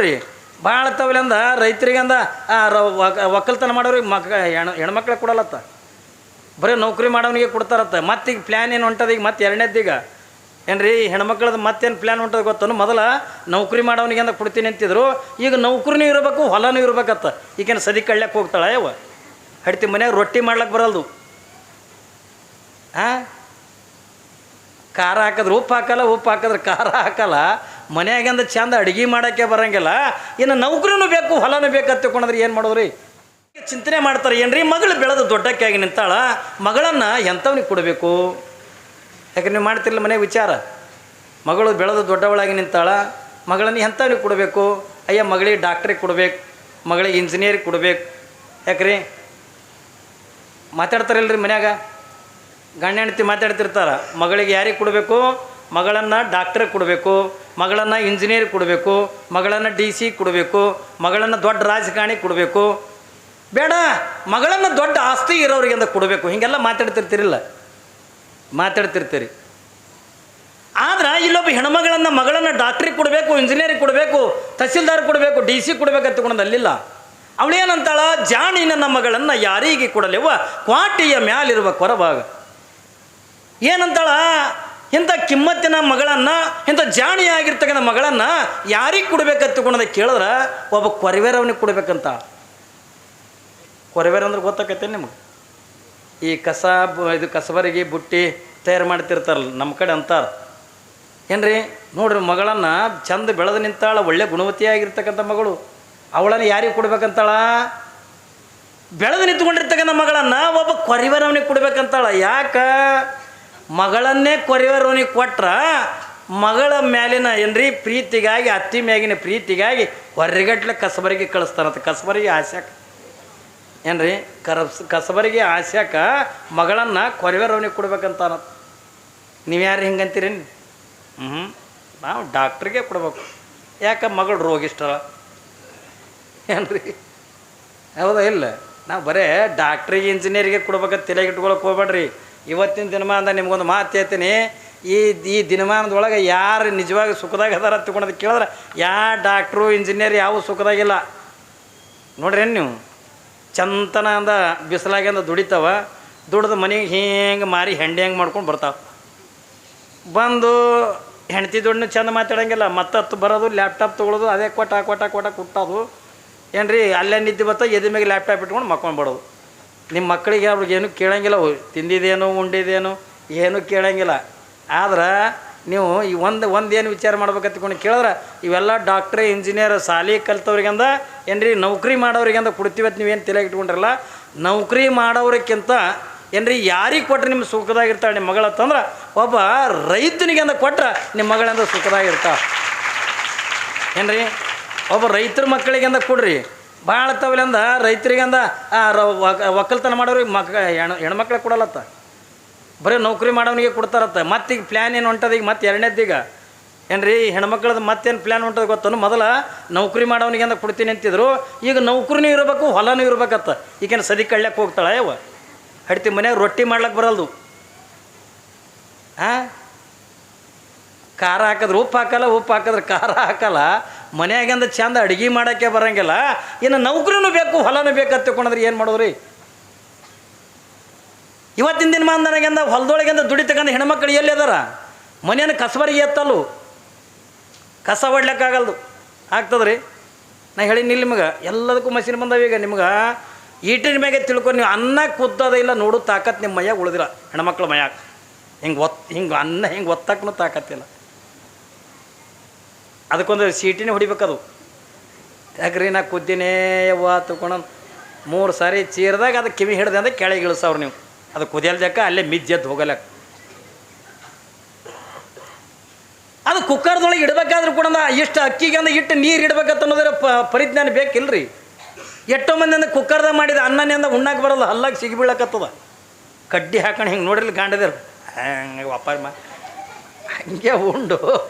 ರೀ ಭಾಳ ತವಲಿಂದ ರೈತರಿಗಂದ ಒಕ್ಕಲ್ತನ ಮಾಡೋರಿಗೆ ಹೆಣ್ಮಕ್ಳಿಗೆ ಕೊಡಲತ್ತ, ಬರೀ ನೌಕರಿ ಮಾಡೋನಿಗೆ ಕೊಡ್ತಾರತ್ತ. ಮತ್ತೀಗ ಪ್ಲ್ಯಾನ್ ಏನು ಹೊಂಟದ ಈಗ ಮತ್ತೆ ಎರಡನೇದೀಗ ಏನು ರೀ ಹೆಣ್ಮಕ್ಳದ್ದು ಮತ್ತೇನು ಪ್ಲ್ಯಾನ್ ಹೊಂಟದ ಗೊತ್ತನು? ಮೊದಲ ನೌಕರಿ ಮಾಡೋನಿಗೆ ಅಂತ ಕೊಡ್ತೀನಿ ಅಂತಿದ್ರು, ಈಗ ನೌಕರಿನೂ ಇರಬೇಕು ಹೊಲನೂ ಇರ್ಬೇಕತ್ತ. ಈಗೇನು ಸದಿ ಕಳ್ಳ್ಯಕ್ಕೆ ಹೋಗ್ತಾಳ ಯಾವ ಹಡ್ತಿ ಮನ್ಯಾಗ ರೊಟ್ಟಿ ಮಾಡ್ಲಕ್ಕೆ ಬರಲ್ದು. ಖಾರ ಹಾಕಿದ್ರೆ ಉಪ್ಪು ಹಾಕಲ್ಲ, ಉಪ್ಪು ಹಾಕಿದ್ರೆ ಖಾರ ಹಾಕಲ್ಲ. ಮನ್ಯಾಗಿಂದ ಚಂದ ಅಡುಗೆ ಮಾಡೋಕ್ಕೆ ಬರೋಂಗಿಲ್ಲ, ಇನ್ನು ನೌಕರಿನೂ ಬೇಕು ಹೊಲನೂ ಬೇಕಂತ ತಿಳ್ಕೊಂಡ್ರೆ ಏನು ಮಾಡೋದ್ರಿ? ಚಿಂತನೆ ಮಾಡ್ತಾರೆ. ಏನು ರೀ ಮಗಳು ಬೆಳೆದು ದೊಡ್ಡಕ್ಕಾಗಿ ನಿಂತಾಳ, ಮಗಳನ್ನು ಎಂಥವ್ನಿಗೆ ಕೊಡಬೇಕು? ಯಾಕೆ ನೀವು ಮಾಡ್ತಿರಲಿಲ್ಲ ಮನೆಗೆ ವಿಚಾರ? ಮಗಳು ಬೆಳೆದು ದೊಡ್ಡವಳಾಗಿ ನಿಂತಾಳ, ಮಗಳನ್ನು ಎಂಥವ್ನಿಗೆ ಕೊಡಬೇಕು? ಅಯ್ಯ ಮಗಳಿಗೆ ಡಾಕ್ಟ್ರಿಗೆ ಕೊಡ್ಬೇಕು, ಮಗಳಿಗೆ ಇಂಜಿನಿಯರಿಗೆ ಕೊಡ್ಬೇಕು. ಯಾಕ್ರಿ ಮಾತಾಡ್ತಾರಿಲ್ರಿ ಮನ್ಯಾಗ? ಗಂಡ ಹೆಂಡತಿ ಮಾತಾಡ್ತಿರ್ತಾರೆ. ಮಗಳಿಗೆ ಯಾರಿಗೆ ಕೊಡಬೇಕು? ಮಗಳನ್ನು ಡಾಕ್ಟ್ರಿಗೆ ಕೊಡಬೇಕು, ಮಗಳನ್ನು ಇಂಜಿನಿಯರಿಗೆ ಕೊಡಬೇಕು, ಮಗಳನ್ನು DC ಕೊಡಬೇಕು, ಮಗಳನ್ನು ದೊಡ್ಡ ರಾಜಕಾರಣಿ ಕೊಡಬೇಕು. ಬೇಡ, ಮಗಳನ್ನು ದೊಡ್ಡ ಆಸ್ತಿ ಇರೋರಿಗೆ ಅಂತ ಕೊಡಬೇಕು. ಹೀಗೆಲ್ಲ ಮಾತಾಡ್ತಿರ್ತೀರಿಲ್ಲ, ಮಾತಾಡ್ತಿರ್ತೀರಿ. ಆದ್ರೆ ಇಲ್ಲೊಬ್ಬ ಹೆಣ್ಮಗಳನ್ನು ಮಗಳನ್ನು ಡಾಕ್ಟ್ರಿಗೆ ಕೊಡಬೇಕು, ಇಂಜಿನಿಯರಿಗೆ ಕೊಡಬೇಕು, ತಹಸೀಲ್ದಾರ್ ಕೊಡಬೇಕು, DC ಕೊಡಬೇಕು ಅಂತಕೊಂಡು ಅಲ್ಲಿಲ್ಲ. ಅವಳೇನಂತಾಳ? ಜಾಣಿ ನನ್ನ ಮಗಳನ್ನು ಯಾರಿಗೆ ಕೊಡಲಿವ ಕ್ವಾಟಿಯ ಮ್ಯಾಲಿರುವ ಕೊರಭಾಗ. ಏನಂತಾಳ? ಇಂಥ ಕಿಮ್ಮತ್ತಿನ ಮಗಳನ್ನು, ಇಂಥ ಜಾಣಿಯಾಗಿರ್ತಕ್ಕಂಥ ಮಗಳನ್ನು ಯಾರಿಗೆ ಕೊಡ್ಬೇಕಂತ ತಿಳ್ಕೊಂಡ ಕೇಳಿದ್ರೆ ಒಬ್ಬ ಕೊರವೇರವನಿಗೆ ಕೊಡ್ಬೇಕಂತ. ಕೊರವೇರ ಅಂದ್ರೆ ಗೊತ್ತಾಕೈತೆ ನಿಮಗೆ? ಈ ಇದು ಕಸಬರಿಗೆ ಬುಟ್ಟಿ ತಯಾರು ಮಾಡ್ತಿರ್ತಾರಲ್ಲ ನಮ್ಮ ಕಡೆ ಅಂತಾರೆ. ಏನು ರೀ ನೋಡ್ರಿ, ಮಗಳನ್ನು ಚಂದ ಬೆಳೆದು ನಿಂತಾಳ, ಒಳ್ಳೆ ಗುಣವತಿಯಾಗಿರ್ತಕ್ಕಂಥ ಮಗಳು, ಅವಳನ್ನು ಯಾರಿಗೆ ಕೊಡ್ಬೇಕಂತಾಳ? ಬೆಳೆದು ನಿಂತ್ಕೊಂಡಿರ್ತಕ್ಕಂಥ ಮಗಳನ್ನು ಒಬ್ಬ ಕೊರವೇರವನಿಗೆ ಕೊಡ್ಬೇಕಂತಾಳ. ಯಾಕೆ? ಮಗಳನ್ನೇ ಕೊರವೇರವನಿಗೆ ಕೊಟ್ರೆ ಮಗಳ ಮ್ಯಾಲಿನ ಏನ್ರಿ ಪ್ರೀತಿಗಾಗಿ, ಅತ್ತಿ ಮ್ಯಾಗಿನ ಪ್ರೀತಿಗಾಗಿ ಹೊರಗಟ್ಲೆ ಕಸಬರಿಗೆ ಕಳಿಸ್ತಾರಂತ. ಕಸಬರಿಗೆ ಆಸ್ಯಾಕ ಏನು ರೀ ಕಸಬರಿಗೆ ಆಸ್ಯಾಕ ಮಗಳನ್ನು ಕೊರವೇರವನಿಗೆ ಕೊಡ್ಬೇಕಂತ. ನೀವು ಯಾರು ಹಿಂಗಂತೀರಿ? ನಾವು ಡಾಕ್ಟ್ರಿಗೆ ಕೊಡ್ಬೇಕು. ಯಾಕೆ? ಮಗಳು ರೋಗಿಷ್ಠ ಏನು ರೀ? ಹೌದಾ ಇಲ್ಲ? ನಾವು ಬರೇ ಡಾಕ್ಟ್ರಿಗೆ ಇಂಜಿನಿಯರಿಗೆ ಕೊಡ್ಬೇಕಂತ ತಲೆಗೆ ಇಟ್ಕೊಳಕ್ಕೆ ಹೋಗ್ಬೇಡ್ರಿ. ಇವತ್ತಿನ ದಿನಮಾನದ ನಿಮ್ಗೊಂದು ಮಾತು ಹೇಳ್ತೀನಿ, ಈ ದಿನಮಾನದೊಳಗೆ ಯಾರು ನಿಜವಾಗಿ ಸುಖದಾಗ ಅದಾರ ತಿಳ್ಕೊಳೋದು ಕೇಳಿದ್ರೆ ಯಾವ ಡಾಕ್ಟ್ರು ಇಂಜಿನಿಯರ್ ಯಾವ ಸುಖದಾಗಿಲ್ಲ ನೋಡ್ರಿ. ಏನು ನೀವು ಚಂತನ ಅಂದ ಬಿಸಿಲಾಗಿಂದ ದುಡಿತಾವ, ದುಡ್ದು ಮನೆಗೆ ಹಿಂಗೆ ಮಾರಿ ಹೆಂಡೆ ಹೆಂಗೆ ಮಾಡ್ಕೊಂಡು ಬರ್ತಾವೆ. ಬಂದು ಹೆಂಡ್ತಿ ದುಡ್ಡನ್ನ ಚಂದ ಮಾತಾಡೋಂಗಿಲ್ಲ, ಮತ್ತತ್ತು ಬರೋದು ಲ್ಯಾಪ್ಟಾಪ್ ತೊಗೊಳೋದು, ಅದೇ ಕೊಟ್ಟ ಕುಟ್ಟೋದು. ಏನು ರೀ ಅಲ್ಲೇ ನಿದ್ದೆ ಬರ್ತಾ ಎದೆ ಮ್ಯಾಗೆ ಲ್ಯಾಪ್ಟಾಪ್ ಇಟ್ಕೊಂಡು ಮಕ್ಕೊಂಡ್ಬಿಡೋದು. ನಿಮ್ಮ ಮಕ್ಕಳಿಗೆ ಅವ್ರಿಗೆ ಏನೂ ಕೇಳೋಂಗಿಲ್ಲ, ತಿಂದಿದ್ದೇನು ಉಂಡಿದ್ದೇನು ಏನೂ ಕೇಳೋಂಗಿಲ್ಲ. ಆದ್ರೆ ನೀವು ಈ ಒಂದು ಏನು ವಿಚಾರ ಮಾಡ್ಬೇಕಂತಕೊಂಡು ಕೇಳಿದ್ರೆ ಇವೆಲ್ಲ ಡಾಕ್ಟ್ರ್ ಇಂಜಿನಿಯರ್ ಸಾಲಿ ಕಲ್ತವ್ರಿಗಂದ ಏನು ರೀ ನೌಕರಿ ಮಾಡೋರಿಗಂದ ಕೊಡ್ತೀವತ್ತು ನೀವೇನು ತಲೆಗೆ ಇಟ್ಕೊಂಡ್ರಲ್ಲ. ನೌಕರಿ ಮಾಡೋರಿಗಿಂತ ಏನು ರೀ ಯಾರಿಗೆ ಕೊಟ್ಟರೆ ನಿಮ್ಮ ಸುಖದಾಗಿರ್ತಾಳೆ ನಿಮ್ಮ ಮಗಳತ್ತಂದ್ರೆ ಒಬ್ಬ ರೈತನಿಗಂದ ಕೊಟ್ರೆ ನಿಮ್ಮ ಮಗಳಂದ ಸುಖದಾಗಿರ್ತಾಳೆ. ಏನು ರೀ ಒಬ್ಬ ರೈತರ ಮಕ್ಕಳಿಗಂದ ಕೊಡ್ರಿ. ಭಾಳ ತವಲಿಂದ ರೈತರಿಗಂದ ಒಕ್ಕಲ್ತನ ಮಾಡೋರಿಗೆ ಹೆಣ್ಮಕ್ಳಿಗೆ ಕೊಡಲತ್ತ, ಬರೀ ನೌಕರಿ ಮಾಡೋನಿಗೆ ಕೊಡ್ತಾರತ್ತ. ಮತ್ತೀಗ ಪ್ಲ್ಯಾನ್ ಏನು ಹೊಂಟದ ಈಗ ಮತ್ತೆ ಎರಡನೇದೀಗ ಏನು ರೀ ಹೆಣ್ಮಕ್ಳದ್ದು ಮತ್ತೇನು ಪ್ಲ್ಯಾನ್ ಹೊಂಟದ ಗೊತ್ತನು? ಮೊದಲ ನೌಕರಿ ಮಾಡೋನಿಗೆ ಅಂತ ಕೊಡ್ತೀನಿ ಅಂತಿದ್ರು, ಈಗ ನೌಕರಿನೂ ಇರಬೇಕು ಹೊಲನೂ ಇರ್ಬೇಕತ್ತ. ಈಗೇನು ಸದಿ ಕಳ್ಳ್ಯಕ್ಕೆ ಹೋಗ್ತಾಳ ಯಾವ ಹಡ್ತಿ ಮನ್ಯಾಗ ರೊಟ್ಟಿ ಮಾಡ್ಲಕ್ಕೆ ಬರಲ್ದು. ಖಾರ ಹಾಕಿದ್ರೆ ಉಪ್ಪು ಹಾಕಲ್ಲ, ಉಪ್ಪು ಹಾಕಿದ್ರೆ ಖಾರ ಹಾಕಲ್ಲ. ಮನ್ಯಾಗಿಂದ ಚಂದ ಅಡುಗೆ ಮಾಡೋಕ್ಕೆ ಬರೋಂಗಿಲ್ಲ, ಇನ್ನು ನೌಕರಿನೂ ಬೇಕು ಹೊಲನೂ ಬೇಕಂತ ತಿಳ್ಕೊಂಡ್ರೆ ಏನು ಮಾಡೋದ್ರಿ? ಇವತ್ತಿನ ದಿನಮಾನದಾಗಿಂದ ಹೊಲದೊಳಗಿಂದ ದುಡಿತಕ್ಕಂಥ ಹೆಣ್ಮಕ್ಳು ಎಲ್ಲಿ ಅದಾರ? ಮನೆಯನ್ನು ಕಸಬರಿಗೆ ಎತ್ತಲು, ಕಸ ಹೊಡ್ಲಿಕ್ಕಾಗಲ್ದು. ಆಗ್ತದ್ರಿ? ನಾ ಹೇಳಿನಿ ನಿಮಗೆ ಎಲ್ಲದಕ್ಕೂ ಮಷಿನ್ ಬಂದಾವ. ಈಗ ನಿಮ್ಗೆ ಈಟಿನ ಮ್ಯಾಗೆ ತಿಳ್ಕೊಂಡು ನೀವು ಅನ್ನ ಕುದ್ದದ ಇಲ್ಲ ನೋಡು ತಾಕತ್ತು ನಿಮ್ಮ ಮೈಯಾಗ ಉಳಿದಿಲ್ಲ. ಹೆಣ್ಮಕ್ಳು ಮೈಯಾಗ ಹಿಂಗೆ ಅನ್ನ ಹಿಂಗೆ ಒತ್ತಕ್ಕೂ ತಾಕತ್ತಿಲ್ಲ. ಅದಕ್ಕೊಂದು ಸೀಟಿನೇ ಹೊಡಿಬೇಕದು. ಯಾಕ್ರಿ ನಾ ಕುದ್ದಿನೇ ಯವ್ವ ತಿಳ್ಕೊಂಡು 3 ಸಾರಿ ಚೀರ್ದಾಗ ಅದು ಕಿವಿ ಹಿಡ್ದೆ ಅಂದ್ರೆ ಕೆಳಗೆ ಇಳಿಸವ್ರು ನೀವು. ಅದು ಕುದಿಯಲ್ ಜಕ್ಕ ಅಲ್ಲೇ ಮಿಜ್ಜೆದ್ದು ಹೋಗಲಕ್ಕ. ಅದು ಕುಕ್ಕರ್ದೊಳಗೆ ಇಡಬೇಕಾದ್ರೂ ಕೂಡ ಇಷ್ಟು ಅಕ್ಕಿಗೆ ಅಂದ್ರೆ ಇಟ್ಟು ನೀರು ಇಡ್ಬೇಕಂತ ಅನ್ನೋದ್ರ ಪರಿಜ್ಞಾನ ಬೇಕಿಲ್ರಿ. ಎಷ್ಟೋ ಮಂದಿ ಅಂದ್ರೆ ಕುಕ್ಕರ್ದಾಗ ಮಾಡಿದ ಅನ್ನನಿಂದ ಉಣ್ಣಾಕೆ ಬರೋಲ್ಲ, ಹಲ್ಲಾಗ ಸಿಗಿ ಬೀಳಕತ್ತದ. ಕಡ್ಡಿ ಹಾಕೊಂಡು ಹಿಂಗೆ ನೋಡ್ರಿ ಗಾಂಡದೇರು ಹಂಗೆ ವಾಪಸ್ ಹಂಗೆ ಉಂಡು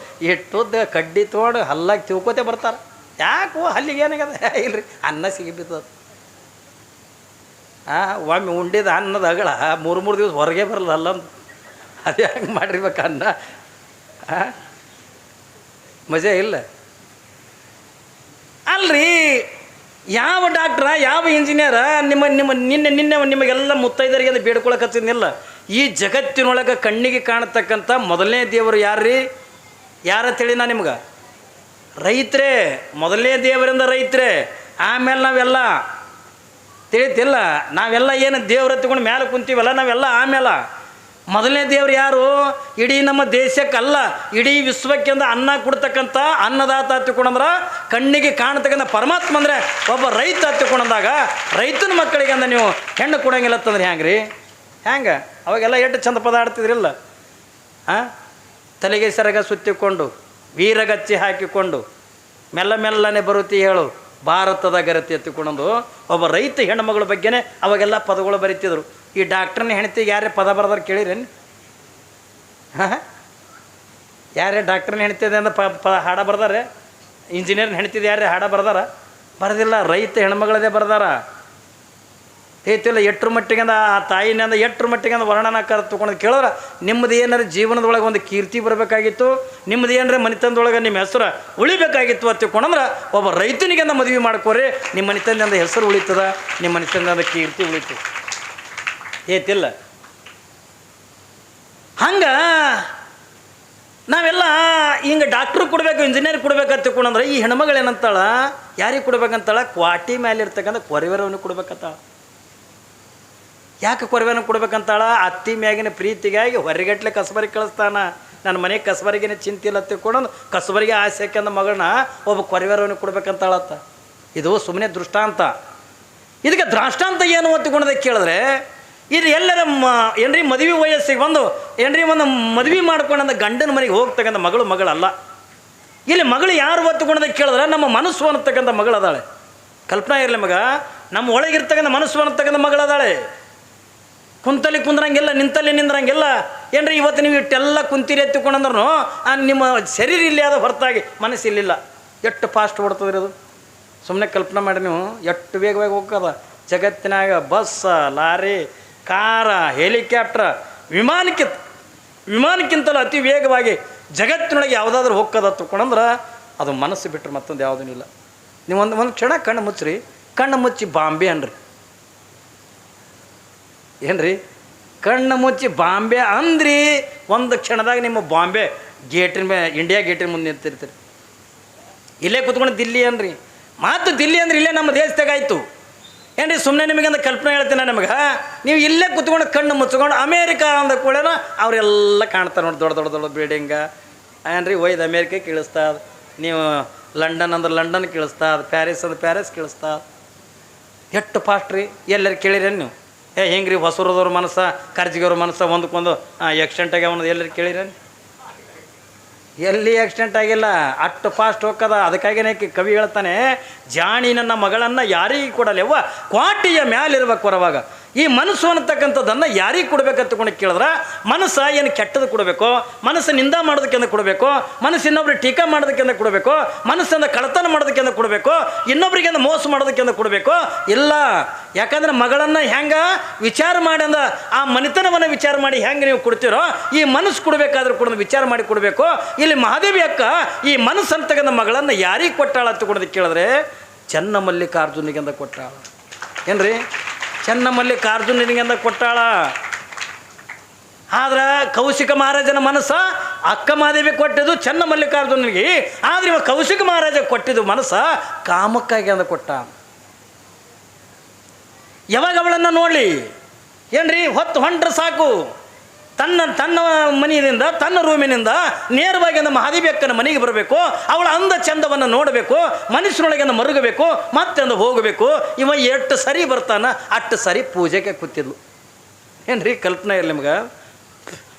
ಎಷ್ಟುದ್ದ ಕಡ್ಡಿ ತೊಗೊಂಡು ಹಲ್ಲಾಗಿ ತಿಳ್ಕೋತೆ ಬರ್ತಾರೆ. ಯಾಕೋ ಹಲ್ಲಿಗೆ ಏನಾಗದ? ಇಲ್ರಿ ಅನ್ನ ಸಿಗಿ ಬಿದ್ದದ. ಒಮ್ಮೆ ಉಂಡಿದ ಅನ್ನದ ಅಗಳ 3 ದಿವಸ ಹೊರಗೆ ಬರಲ್ಲ ಅಲ್ಲಂದು. ಅದು ಹೆಂಗೆ ಮಾಡಿರ್ಬೇಕು ಅನ್ನ? ಮಜಾ ಇಲ್ಲ. ಅಲ್ರಿ ಯಾವ ಡಾಕ್ಟ್ರ ಯಾವ ಇಂಜಿನಿಯರ ನಿನ್ನೆ ನಿಮಗೆಲ್ಲ ಮುತ್ತೈದರಿಗೆ ಅದು ಬೇಡ್ಕೊಳಕ್ಕೆ ಹಚ್ಚಿದ್ನಿಲ್ಲ. ಈ ಜಗತ್ತಿನೊಳಗೆ ಕಣ್ಣಿಗೆ ಕಾಣತಕ್ಕಂಥ ಮೊದಲನೇ ದೇವರು ಯಾರ್ರೀ? ಯಾರ ತಿಳಿ ನಾ ನಿಮ್ಗೆ? ರೈತರೇ. ಮೊದಲನೇ ದೇವರಿಂದ ರೈತರೇ, ಆಮೇಲೆ ನಾವೆಲ್ಲ ತಿಳಿತಿಲ್ಲ. ನಾವೆಲ್ಲ ಏನು ದೇವ್ರ ಹತ್ಕೊಂಡು ಮೇಲೆ ಕುಂತೀವಲ್ಲ, ನಾವೆಲ್ಲ ಆಮೇಲೆ. ಮೊದಲನೇ ದೇವ್ರು ಯಾರು? ಇಡೀ ನಮ್ಮ ದೇಶಕ್ಕಲ್ಲ, ಇಡೀ ವಿಶ್ವಕ್ಕೆ ಅಂದ ಅನ್ನ ಕೊಡ್ತಕ್ಕಂಥ ಅನ್ನದಾತ ಹತ್ತಿಕೊಂಡಂದ್ರೆ ಕಣ್ಣಿಗೆ ಕಾಣತಕ್ಕಂಥ ಪರಮಾತ್ಮ ಅಂದರೆ ಒಬ್ಬ ರೈತ ಹತ್ತಿಕೊಂಡಂದಾಗ ರೈತನ ಮಕ್ಕಳಿಗೆ ಅಂದ ನೀವು ಹೆಣ್ಣು ಕೊಡಂಗಿಲ್ಲ ಅಂತಂದ್ರೆ ಹ್ಯಾಂಗ್ರಿ? ಹ್ಯಾಂಗೆ? ಅವಾಗೆಲ್ಲ ಎಷ್ಟು ಚಂದ ಪದ ಆಡ್ತಿದ್ರಿಲ್ಲ. ತಲೆಗೆ ಸೆರಗ ಸುತ್ತಿಕೊಂಡು ವೀರಗಚ್ಚಿ ಹಾಕಿಕೊಂಡು ಮೆಲ್ಲ ಮೆಲ್ಲನೆ ಬರುತ್ತಿ ಹೇಳು ಭಾರತದ ಗರತಿ ಎತ್ತಿಕೊಂಡು ಒಬ್ಬ ರೈತ ಹೆಣ್ಣುಮಗಳ ಬಗ್ಗೆನೇ ಅವಾಗೆಲ್ಲ ಪದಗಳು ಬರೀತಿದ್ರು. ಈ ಡಾಕ್ಟ್ರನ್ನ ಹೆಣ್ತಿಗೆ ಯಾರೇ ಪದ ಬರ್ದಾರ ಕೇಳಿರೇನು? ಯಾರೇ ಡಾಕ್ಟ್ರನ್ನ ಹೆಣ್ತಿದೆ ಅಂತ ಹಾಡ ಬರ್ದಾರೆ? ಇಂಜಿನಿಯರ್ನ ಹೆಣ್ತಿದೆ ಯಾರೇ ಹಾಡ ಬರ್ದಾರ? ಬರೆದಿಲ್ಲ. ರೈತ ಹೆಣ್ಮಗಳದೇ ಬರ್ದಾರ. ಹೇಳ್ತಿಲ್ಲ ಎಟ್ರ ಮಟ್ಟಿಗೆ ಅಂದ ಆ ತಾಯಿನಿಂದ ಎಟ್ರ ಮಟ್ಟಿಗೆ ಅಂದ ವರ್ಣನಾಕಾರ ತೊಗೊಂಡು ಕೇಳಿದ್ರೆ ನಿಮ್ಮದು ಏನಾರು ಜೀವನದೊಳಗೆ ಒಂದು ಕೀರ್ತಿ ಬರಬೇಕಾಗಿತ್ತು, ನಿಮ್ಮದು ಏನಾರ ಮನೆತನದೊಳಗೆ ನಿಮ್ಮ ಹೆಸರು ಉಳಿಬೇಕಾಗಿತ್ತು ಅಂತ ತಿಳ್ಕೊಂಡ್ರೆ ಒಬ್ಬ ರೈತನಿಗೆ ಅಂದ ಮದುವೆ ಮಾಡ್ಕೋರಿ, ನಿಮ್ಮ ಮನೆತನದಿಂದ ಹೆಸರು ಉಳಿತದ, ನಿಮ್ಮ ಮನೆತನದಿಂದ ಕೀರ್ತಿ ಉಳಿತದೆ. ಏತಿಲ್ಲ. ಹಂಗೆ ನಾವೆಲ್ಲ ಹಿಂಗೆ ಡಾಕ್ಟ್ರು ಕೊಡಬೇಕು, ಇಂಜಿನಿಯರ್ ಕೊಡ್ಬೇಕಂತ ತಿಳ್ಕೊಂಡ್ರೆ ಈ ಹೆಣ್ಮಗಳು ಏನಂತಾಳ? ಯಾರಿಗೆ ಕೊಡ್ಬೇಕಂತಾಳ? ಕ್ವಾಟಿ ಮೇಲೆ ಇರ್ತಕ್ಕಂಥ ಕೊರಿವರವನಿಗೆ ಕೊಡ್ಬೇಕಂತಾಳ. ಯಾಕೆ ಕೊರವೇನ ಕೊಡ್ಬೇಕಂತಾಳ? ಅತ್ತಿ ಮ್ಯಾಗಿನ ಪ್ರೀತಿಗಾಗಿ ಹೊರಗಟ್ಲೆ ಕಸಬರಿಗೆ ಕಳಿಸ್ತಾನ. ನನ್ನ ಮನೆಗೆ ಕಸಬರಿಗೇನೆ ಚಿಂತಿಲ್ಲ ತಿಳ್ಕೊಂಡು ಕಸಬರಿಗೆ ಆಸೆ ಹಾಕ್ಯಂದ ಮಗಳನ್ನ ಒಬ್ಬ ಕೊರವೇರವನಿಗೆ ಕೊಡ್ಬೇಕಂತಾಳತ್ತ. ಇದು ಸುಮ್ಮನೆ ದೃಷ್ಟಾಂತ. ಇದಕ್ಕೆ ದೃಷ್ಟಾಂತ ಏನು ಒತ್ತಿಕೊಂಡದಕ್ಕೆ ಕೇಳಿದ್ರೆ, ಇದು ಎಲ್ಲರ ಏನ್ರಿ ಮದುವೆ ವಯಸ್ಸಿಗೆ ಒಂದು ಏನ್ರಿ ಒಂದು ಮದುವೆ ಮಾಡ್ಕೊಂಡಂದ ಗಂಡನ ಮನೆಗೆ ಹೋಗ್ತಕ್ಕಂಥ ಮಗಳಲ್ಲ. ಇಲ್ಲಿ ಮಗಳು ಯಾರು ಒತ್ತುಕೊಂಡದಕ್ಕೆ ಕೇಳಿದ್ರೆ ನಮ್ಮ ಮನಸ್ಸು ಅನ್ನತಕ್ಕಂಥ ಮಗಳದಾಳೆ. ಕಲ್ಪನಾ ಇರಲಿ ಮಗ, ನಮ್ಮ ಒಳಗಿರ್ತಕ್ಕಂಥ ಮನಸ್ಸು ಅನ್ನತಕ್ಕಂಥ ಮಗಳದಾಳೆ. ಕುಂತಲ್ಲಿ ಕುಂದ್ರಂಗಿಲ್ಲ, ನಿಂತಲ್ಲಿ ನಿಂದ್ರಂಗಿಲ್ಲ. ಏನ್ರಿ ಇವತ್ತು ನೀವು ಇಟ್ಟೆಲ್ಲ ಕುಂತೀರಿ ಎತ್ತಿಕೊಂಡಂದ್ರೂ ನಿಮ್ಮ ಶರೀರ ಇಲ್ಲಿ ಆದ ಹೊರತಾಗಿ ಮನಸ್ಸು ಇಲ್ಲಿಲ್ಲ. ಎಷ್ಟು ಫಾಸ್ಟ್ ಓಡ್ತದ್ರಿ ಅದು? ಸುಮ್ಮನೆ ಕಲ್ಪನೆ ಮಾಡಿ ನೀವು ಎಷ್ಟು ವೇಗವಾಗಿ ಹೋಗ್ತದ ಜಗತ್ತಿನಾಗ. ಬಸ್, ಲಾರಿ, ಕಾರ, ಹೆಲಿಕಾಪ್ಟರ್, ವಿಮಾನಕ್ಕಿಂತಲೂ ಅತಿ ವೇಗವಾಗಿ ಜಗತ್ತಿನೊಳಗೆ ಯಾವುದಾದ್ರೂ ಹೋಗ್ತದ ತಿಳ್ಕೊಂಡ್ರೆ ಅದು ಮನಸ್ಸು ಬಿಟ್ಟರೆ ಮತ್ತೊಂದು ಯಾವುದೂ ಇಲ್ಲ. ನೀವು ಒಂದು ಕ್ಷಣ ಕಣ್ಣು ಮುಚ್ಚ್ರಿ, ಕಣ್ಣು ಮುಚ್ಚಿ ಬಾಂಬೆ ಅನ್ರಿ. ಏನ್ರಿ? ಕಣ್ಣು ಮುಚ್ಚಿ ಬಾಂಬೆ ಅಂದ್ರಿ, ಒಂದು ಕ್ಷಣದಾಗ ನಿಮ್ಮ ಬಾಂಬೆ ಗೇಟಿನ ಇಂಡಿಯಾ ಗೇಟಿನ ಮುಂದೆ ನಿಂತಿರ್ತೀರಿ. ಇಲ್ಲೇ ಕೂತ್ಕೊಂಡು ದಿಲ್ಲಿ ಅನ್ರಿ. ಮಾತು ದಿಲ್ಲಿ ಅಂದ್ರೆ ಇಲ್ಲೇ ನಮ್ಮ ದೇಶದಾಗ ಆಯಿತು. ಏನ್ರಿ ಸುಮ್ಮನೆ ನಿಮಗಂದು ಕಲ್ಪನೆ ಹೇಳ್ತೀನಿ ನಿಮಗೆ. ನೀವು ಇಲ್ಲೇ ಕೂತ್ಕೊಂಡು ಕಣ್ಣು ಮುಚ್ಕೊಂಡು ಅಮೇರಿಕಾ ಅಂದ ಕೂಡ ಅವರೆಲ್ಲ ಕಾಣ್ತಾರೆ ನೋಡಿ, ದೊಡ್ಡ ದೊಡ್ಡ ದೊಡ್ಡ ಬಿಲ್ಡಿಂಗ. ಏನ್ರಿ ಒಯ್ದು ಅಮೇರಿಕಾ ಕೇಳಿಸ್ತಾ, ನೀವು ಲಂಡನ್ ಅಂದ್ರೆ ಲಂಡನ್ ಕೇಳಿಸ್ತಾ, ಪ್ಯಾರಿಸ್ ಅಂದ್ರೆ ಪ್ಯಾರಿಸ್ ಕೇಳಿಸ್ತಾ. ಎಷ್ಟು ಫಾಸ್ಟ್ ರೀ! ಎಲ್ಲರೂ ಕೇಳಿರೇನು ನೀವು? ಹಿಂಗೆ ರೀ ಹೊಸೂರದವ್ರ ಮನಸ್ಸು, ಕರ್ಜಿಗವ್ರ ಮನಸ್ಸು ಒಂದಕ್ಕೊಂದು ಆಕ್ಸಿಡೆಂಟ್ ಆಗ್ಯಾವ ಎಲ್ಲರೂ ಕೇಳಿರೇನು? ಎಲ್ಲಿ ಆಕ್ಸಿಡೆಂಟ್ ಆಗಿಲ್ಲ, ಅಷ್ಟು ಫಾಸ್ಟ್ ಹೋಗ್ತದ. ಅದಕ್ಕಾಗಿನೇ ಕವಿ ಹೇಳ್ತಾನೆ, ಜಾಣಿ ನನ್ನ ಮಗಳನ್ನು ಯಾರಿಗೆ ಕೊಡಲೆವ್ವ ಕ್ವಾಟಿಯ ಮ್ಯಾಲಿರ್ಬೇಕು ಹೊರವಾಗ. ಈ ಮನಸ್ಸು ಅನ್ನತಕ್ಕಂಥದ್ದನ್ನು ಯಾರಿಗೆ ಕೊಡ್ಬೇಕಂತ ಕೇಳಿದ್ರೆ, ಮನಸ್ಸು ಏನು ಕೆಟ್ಟದ್ದು ಕೊಡಬೇಕು, ಮನಸ್ಸು ನಿಂದ ಮಾಡೋದಕ್ಕೆಂದ ಕೊಡಬೇಕು, ಮನಸ್ಸು ಇನ್ನೊಬ್ರಿಗೆ ಟೀಕಾ ಮಾಡೋದಕ್ಕೆಂದ ಕೊಡಬೇಕು, ಮನಸ್ಸಿಂದ ಕಳತನ ಮಾಡೋದಕ್ಕೆಂದ ಕೊಡಬೇಕು, ಇನ್ನೊಬ್ರಿಗೆಂದ ಮೋಸ ಮಾಡೋದಕ್ಕೆಂದ ಕೊಡಬೇಕು? ಇಲ್ಲ. ಯಾಕಂದ್ರೆ ಮಗಳನ್ನು ಹೆಂಗೆ ವಿಚಾರ ಮಾಡಿ ಅಂದ ಆ ಮನೆತನವನ್ನು ವಿಚಾರ ಮಾಡಿ ಹೆಂಗೆ ನೀವು ಕೊಡ್ತೀರೋ, ಈ ಮನಸ್ಸು ಕೊಡಬೇಕಾದ್ರೂ ಕೂಡ ವಿಚಾರ ಮಾಡಿ ಕೊಡಬೇಕು. ಇಲ್ಲಿ ಮಹಾದೇವಿ ಅಕ್ಕ ಈ ಮನಸ್ಸು ಅಂತಕ್ಕಂಥ ಮಗಳನ್ನು ಯಾರಿಗೆ ಕೊಟ್ಟಾಳ ಅಂತ ಕೊಡೋದಕ್ಕೆ ಕೇಳಿದ್ರೆ, ಚನ್ನಮಲ್ಲಿಕಾರ್ಜುನಿಗೆಂದ ಕೊಟ್ಟಾಳ. ಏನ್ರಿ? ಚನ್ನಮಲ್ಲಿಕಾರ್ಜುನಿಗೆಂದ ಕೊಟ್ಟಾಳ. ಆದ್ರೆ ಕೌಶಿಕ ಮಹಾರಾಜನ ಮನಸ್ಸ ಅಕ್ಕ ಮಹಾದೇವಿ ಕೊಟ್ಟಿದ್ದು ಚನ್ನಮಲ್ಲಿಕಾರ್ಜುನಿಗೆ. ಆದ್ರೆ ಇವಾಗ ಕೌಶಿಕ ಮಹಾರಾಜ ಕೊಟ್ಟಿದ್ದು ಮನಸ್ಸ ಕಾಮಕ್ಕಾಗಿ ಅಂದ ಕೊಟ್ಟ. ಯಾವಾಗ ಅವಳನ್ನು ನೋಡಲಿ ಏನ್ರಿ ಹೊಂಟ್ರೆ ಸಾಕು, ತನ್ನ ಮನೆಯಿಂದ ತನ್ನ ರೂಮಿನಿಂದ ನೇರವಾಗಿ ಅಂದ ಮಹಾದೇವಿ ಅಕ್ಕನ ಮನೆಗೆ ಬರಬೇಕು. ಅವಳ ಅಂದ ಚಂದವನ್ನು ನೋಡಬೇಕು, ಮನಸ್ಸಿನೊಳಗೆ ಮರುಗಬೇಕು, ಮತ್ತೆ ಅಂದ ಹೋಗಬೇಕು. ಇವ ಎಷ್ಟು ಸರಿ ಬರ್ತಾನ ಅಷ್ಟು ಸರಿ ಪೂಜೆಗೆ ಕೂತಿದ್ಲು. ಏನ್ರಿ ಕಲ್ಪನೆ ಇರಲಿ ನಿಮ್ಗೆ?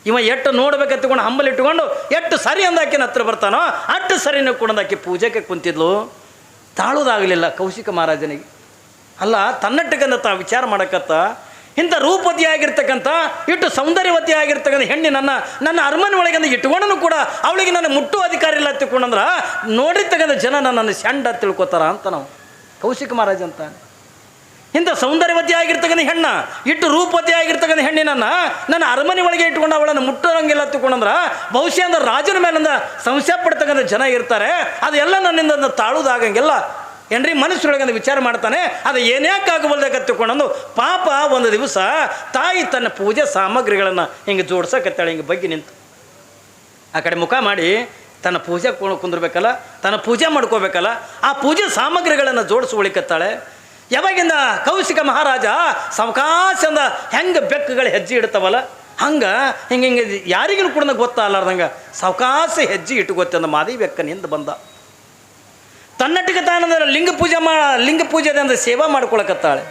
ಇವ ಎಷ್ಟು ನೋಡ್ಬೇಕಂತಕೊಂಡು ಹಂಬಲಿ ಇಟ್ಟುಕೊಂಡು ಎಷ್ಟು ಸರಿ ಅಂದಾಕಿನ ಹತ್ರ ಬರ್ತಾನೋ ಅಷ್ಟು ಸರಿನ ಕೊಡೋದಾಕಿ ಪೂಜೆಗೆ ಕುಂತಿದ್ಲು. ತಾಳೋದಾಗಲಿಲ್ಲ ಕೌಶಿಕ ಮಹಾರಾಜನಿಗೆ. ಅಲ್ಲ, ತನ್ನಟ್ಟಕ್ಕಂದ ತಾ ವಿಚಾರ ಮಾಡಕತ್ತ ಇಂಥ ರೂಪವತಿ ಆಗಿರ್ತಕ್ಕಂಥ ಇಟ್ಟು ಸೌಂದರ್ಯವತಿ ಆಗಿರ್ತಕ್ಕಂಥ ಹೆಣ್ಣಿ ನನ್ನ ಅರಮನೆ ಒಳಗೆ ಇಟ್ಕೊಂಡನು ಕೂಡ ಅವಳಿಗೆ ನನ್ನ ಮುಟ್ಟುವ ಅಧಿಕಾರ ಇಲ್ಲ ತಿಳ್ಕೊಂಡಂದ್ರೆ ನೋಡಿರ್ತಕ್ಕಂಥ ಜನ ನನ್ನನ್ನು ಶಂಡ ತಿಳ್ಕೊತಾರ ಅಂತ ನಾವು ಕೌಶಿಕ ಮಹಾರಾಜ ಅಂತ. ಇಂಥ ಸೌಂದರ್ಯವತಿ ಆಗಿರ್ತಕ್ಕಂಥ ಹೆಣ್ಣ ಇಟ್ಟು ರೂಪವತಿ ಆಗಿರ್ತಕ್ಕಂಥ ಹೆಣ್ಣಿನನ್ನು ನನ್ನ ಅರಮನೆ ಒಳಗೆ ಇಟ್ಕೊಂಡು ಅವಳನ್ನು ಮುಟ್ಟೋರಂಗಿಲ್ಲ ತಿಳ್ಕೊಂಡಂದ್ರೆ ಬಹುಶಃ ಅಂದ್ರೆ ರಾಜನ ಮೇಲಿಂದ ಸಂಶಯ ಪಡ್ತಕ್ಕಂಥ ಜನ ಇರ್ತಾರೆ. ಅದೆಲ್ಲ ನನ್ನಿಂದ ತಾಳುವುದಾಗಂಗಿಲ್ಲ. ಏನ್ರಿ ಮನಸ್ಸೊಳಗಂದು ವಿಚಾರ ಮಾಡ್ತಾನೆ. ಅದು ಏನ್ಯಾಕಾಗಬಲ್ದೆ ಕತ್ತಿಕೊಂಡು ಪಾಪ ಒಂದು ದಿವಸ ತಾಯಿ ತನ್ನ ಪೂಜೆ ಸಾಮಗ್ರಿಗಳನ್ನು ಹಿಂಗೆ ಜೋಡ್ಸಕತ್ತಾಳೆ. ಹಿಂಗೆ ಬಗ್ಗೆ ನಿಂತು ಆ ಕಡೆ ಮುಖ ಮಾಡಿ ತನ್ನ ಪೂಜೆ ಕುಂದಿರ್ಬೇಕಲ್ಲ, ತನ್ನ ಪೂಜೆ ಮಾಡ್ಕೋಬೇಕಲ್ಲ, ಆ ಪೂಜೆ ಸಾಮಗ್ರಿಗಳನ್ನು ಜೋಡಿಸ್ಕೊಳಿಕತ್ತಾಳೆ. ಯಾವಾಗಿಂದ ಕೌಶಿಕ ಮಹಾರಾಜ ಸಾವಕಾಶದಿಂದ ಹೆಂಗೆ ಬೆಕ್ಕುಗಳು ಹೆಜ್ಜೆ ಇಡ್ತಾವಲ್ಲ ಹಂಗೆ ಹಿಂಗೆ ಹಿಂಗೆ ಯಾರಿಗೂ ಕೂಡ ಗೊತ್ತಾಗಲಾರ್ದಂಗೆ ಸಾವಕಾಶ ಹೆಜ್ಜೆ ಇಟ್ಟು ಗೊತ್ತಂದ ಮಾದಿ ಬೆಕ್ಕನಿಂದ ಬಂದ. ತನ್ನಟ್ಟಿಗೆ ತಾನಂದ್ರೆ ಲಿಂಗ ಪೂಜೆದಿಂದ ಸೇವಾ ಮಾಡ್ಕೊಳಕತ್ತಾಳೆ.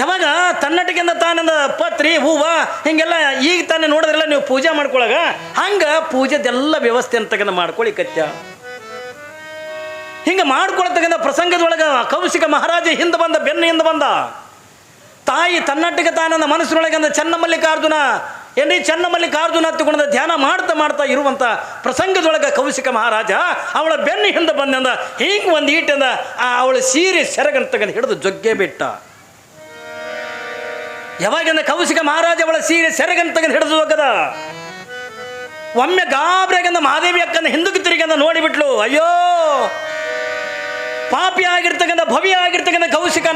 ಯಾವಾಗ ತನ್ನಟ್ಟಿಗೆಂದ ತಾನಂದ ಪತ್ರಿ ಹೂವ ಹಿಂಗೆಲ್ಲ ಈಗ ತಾನೇ ನೋಡಿದ್ರಲ್ಲ ನೀವು ಪೂಜೆ ಮಾಡ್ಕೊಳಗ ಹಂಗೆ ಪೂಜೆದೆಲ್ಲ ವ್ಯವಸ್ಥೆ ಅಂತಕ್ಕಂಥ ಮಾಡ್ಕೊಳ್ಳಿ ಕತ್ಯ. ಹಿಂಗೆ ಮಾಡ್ಕೊಳ್ತಕ್ಕಂಥ ಪ್ರಸಂಗದೊಳಗೆ ಕೌಶಿಕ ಮಹಾರಾಜ ಹಿಂದೆ ಬಂದ, ಬೆನ್ನ ಹಿಂದೆ ಬಂದ. ತಾಯಿ ತನ್ನಟ್ಟಿಗೆ ತಾನಂದ ಮನಸ್ಸಿನೊಳಗಂದ ಚನ್ನಮಲ್ಲಿಕಾರ್ಜುನ ಏನ್ರಿ ಚನ್ನಮಲ್ಲಿಕಾರ್ಜುನ ಹತ್ತಿಕೊಂಡ ಧ್ಯಾನ ಮಾಡ್ತಾ ಇರುವಂಥ ಪ್ರಸಂಗದೊಳಗೆ ಕೌಶಿಕ ಮಹಾರಾಜ ಅವಳ ಬೆನ್ನ ಹಿಂದೆ ಬಂದಂದ ಹಿಂಗೆ ಒಂದು ಈಟಿಂದ ಅವಳ ಸೀರೆ ಸೆರಗನ್ನು ತಗೊಂಡು ಹಿಡಿದು ಜೊಗ್ಗೆ ಬಿಟ್ಟ. ಯಾವಾಗಿಂದ ಕೌಶಿಕ ಮಹಾರಾಜ ಅವಳ ಸೀರೆ ಸೆರಗನ್ನು ತಗೊಂಡು ಹಿಡಿದು ಹೋಗದ ಒಮ್ಮೆ ಗಾಬರಿಯಾಗಂದ ಮಹಾದೇವಿ ಅಕ್ಕನ ಹಿಂದಕ್ಕೆ ತಿರುಗಂದ ನೋಡಿಬಿಟ್ಲು. ಅಯ್ಯೋ ಪಾಪಿ ಆಗಿರ್ತಕ್ಕಂಥ ಭವ್ಯ ಆಗಿರ್ತಕ್ಕಂಥ ಕೌಶಿಕ